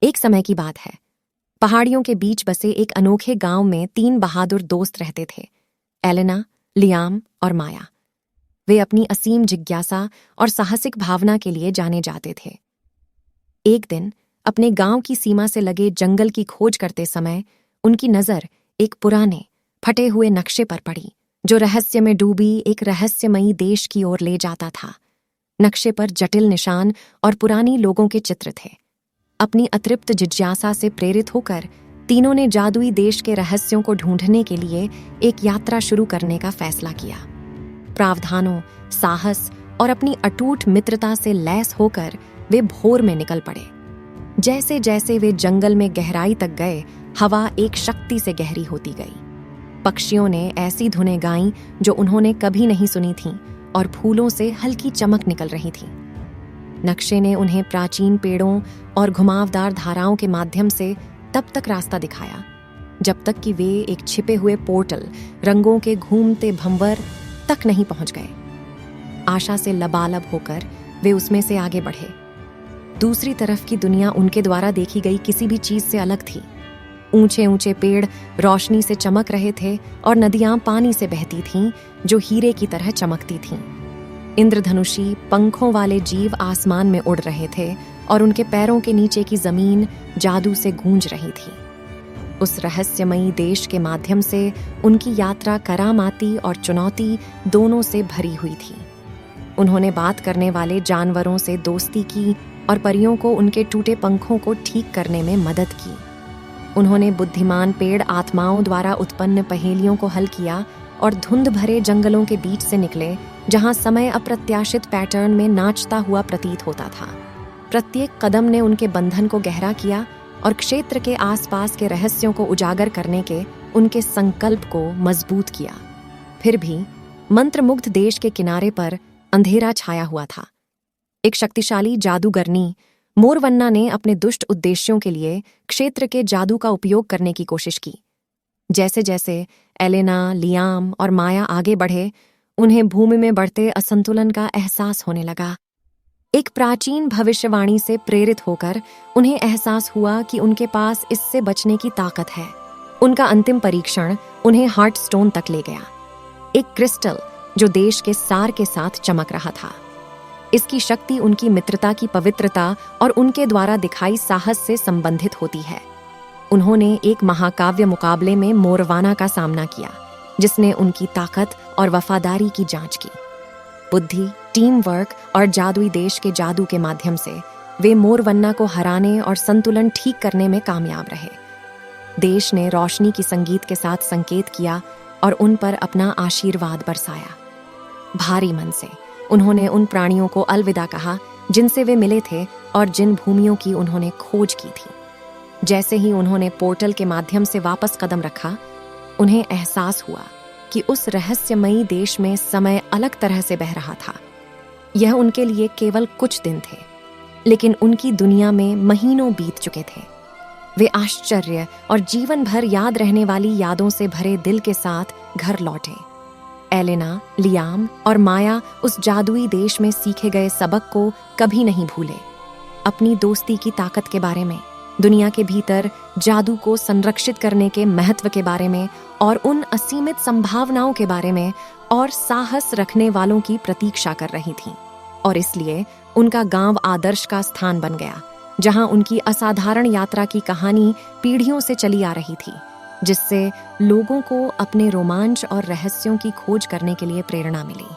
एक समय की बात है। पहाड़ियों के बीच बसे एक अनोखे गांव में 3 बहादुर दोस्त रहते थे, एलेना, लियाम और माया। वे अपनी असीम जिज्ञासा और साहसिक भावना के लिए जाने जाते थे। एक दिन अपने गांव की सीमा से लगे जंगल की खोज करते समय उनकी नज़र एक पुराने फटे हुए नक्शे पर पड़ी, जो रहस्य में डूबी एक रहस्यमयी देश की ओर ले जाता था। नक्शे पर जटिल निशान और पुरानी लोगों के चित्र थे। अपनी अतृप्त जिज्ञासा से प्रेरित होकर तीनों ने जादुई देश के रहस्यों को ढूंढने के लिए एक यात्रा शुरू करने का फैसला किया। प्रावधानों, साहस और अपनी अटूट मित्रता से लैस होकर वे भोर में निकल पड़े। जैसे जैसे वे जंगल में गहराई तक गए, हवा एक शक्ति से गहरी होती गई। पक्षियों ने ऐसी धुनें गाईं जो उन्होंने कभी नहीं सुनी थीं और फूलों से हल्की चमक निकल रही थी। नक्शे ने उन्हें प्राचीन पेड़ों और घुमावदार धाराओं के माध्यम से तब तक रास्ता दिखाया जब तक कि वे एक छिपे हुए पोर्टल, रंगों के घूमते भंवर तक नहीं पहुंच गए। आशा से लबालब होकर वे उसमें से आगे बढ़े। दूसरी तरफ की दुनिया उनके द्वारा देखी गई किसी भी चीज से अलग थी। ऊंचे ऊंचे पेड़ रोशनी से चमक रहे थे और नदियां पानी से बहती थीं जो हीरे की तरह चमकती थीं। इंद्रधनुषी पंखों वाले जीव आसमान में उड़ रहे थे और उनके पैरों के नीचे की जमीन जादू से गूंज रही थी। उस रहस्यमयी देश के माध्यम से उनकी यात्रा करामाती और चुनौती दोनों से भरी हुई थी। उन्होंने बात करने वाले जानवरों से दोस्ती की और परियों को उनके टूटे पंखों को ठीक करने में मदद की। उन्होंने बुद्धिमान पेड़ आत्माओं द्वारा उत्पन्न पहेलियों को हल किया और धुंध भरे जंगलों के बीच से निकले, जहां समय अप्रत्याशित पैटर्न में नाचता हुआ प्रतीत होता था। प्रत्येक कदम ने उनके बंधन को गहरा किया और क्षेत्र के आसपास के रहस्यों को उजागर करने के उनके संकल्प को मजबूत किया। फिर भी मंत्रमुग्ध देश के किनारे पर अंधेरा छाया हुआ था। एक शक्तिशाली जादूगरनी मोरवन्ना ने अपने दुष्ट उद्देश्यों के लिए क्षेत्र के जादू का उपयोग करने की कोशिश की। जैसे जैसे एलेना, लियाम और माया आगे बढ़े, उन्हें भूमि में बढ़ते असंतुलन का एहसास होने लगा। एक प्राचीन भविष्यवाणी से प्रेरित होकर उन्हें एहसास हुआ कि उनके पास इससे बचने की ताकत है। उनका अंतिम परीक्षण उन्हें हार्टस्टोन तक ले गया, एक क्रिस्टल जो देश के सार के साथ चमक रहा था। इसकी शक्ति उनकी मित्रता की पवित्रता और उनके द्वारा दिखाई साहस से संबंधित होती है। उन्होंने एक महाकाव्य मुकाबले में मोरवाना का सामना किया, जिसने उनकी ताकत और वफादारी की जांच की। बुद्धि, टीम वर्क और जादुई देश के जादू के माध्यम से वे मोरवन्ना को हराने और संतुलन ठीक करने में कामयाब रहे। देश ने रोशनी की संगीत के साथ संकेत किया और उन पर अपना आशीर्वाद बरसाया। भारी मन से उन्होंने उन प्राणियों को अलविदा कहा जिनसे वे मिले थे और जिन भूमियों की उन्होंने खोज की थी। जैसे ही उन्होंने पोर्टल के माध्यम से वापस कदम रखा, उन्हें एहसास हुआ कि उस रहस्यमयी देश में समय अलग तरह से बह रहा था। यह उनके लिए केवल कुछ दिन थे, लेकिन उनकी दुनिया में महीनों बीत चुके थे। वे आश्चर्य और जीवन भर याद रहने वाली यादों से भरे दिल के साथ घर लौटे। एलेना, लियाम और माया उस जादुई देश में सीखे गए सबक को कभी नहीं भूले। अपनी दोस्ती की ताकत के बारे में, दुनिया के भीतर जादू को संरक्षित करने के महत्व के बारे में और उन असीमित संभावनाओं के बारे में और साहस रखने वालों की प्रतीक्षा कर रही थीं। और इसलिए उनका गांव आदर्श का स्थान बन गया, जहां उनकी असाधारण यात्रा की कहानी पीढ़ियों से चली आ रही थी, जिससे लोगों को अपने रोमांच और रहस्यों की खोज करने के लिए प्रेरणा मिली।